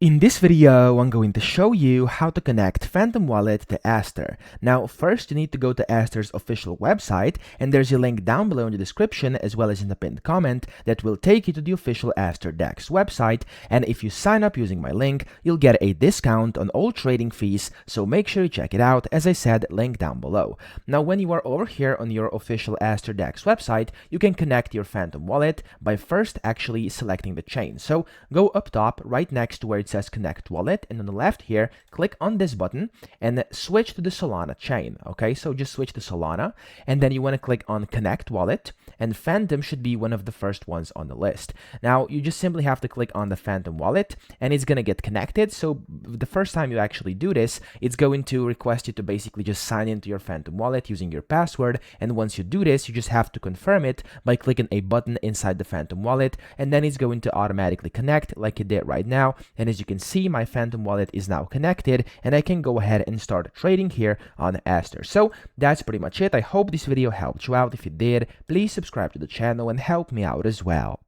In this video, I'm going to show you how to connect Phantom Wallet to Aster. Now, first you need to go to Aster's official website, and there's a link down below in the description as well as in the pinned comment that will take you to the official Aster DEX website, and if you sign up using my link, you'll get a discount on all trading fees, so make sure you check it out. As I said, link down below. Now, when you are over here on your official Aster DEX website, you can connect your Phantom Wallet by first actually selecting the chain. So go up top right next to where it says connect wallet, and on the left here click on this button and switch to the Solana chain. Okay, so just switch to Solana, and then you want to click on connect wallet, and Phantom should be one of the first ones on the list. Now you just simply have to click on the Phantom wallet and it's going to get connected. So the first time you actually do this, it's going to request you to basically just sign into your Phantom wallet using your password, and once you do this, you just have to confirm it by clicking a button inside the Phantom wallet, and then it's going to automatically connect like it did right now. And as you can see, my Phantom wallet is now connected and I can go ahead and start trading here on Aster. So that's pretty much it. I hope this video helped you out. If it did, please subscribe to the channel and help me out as well.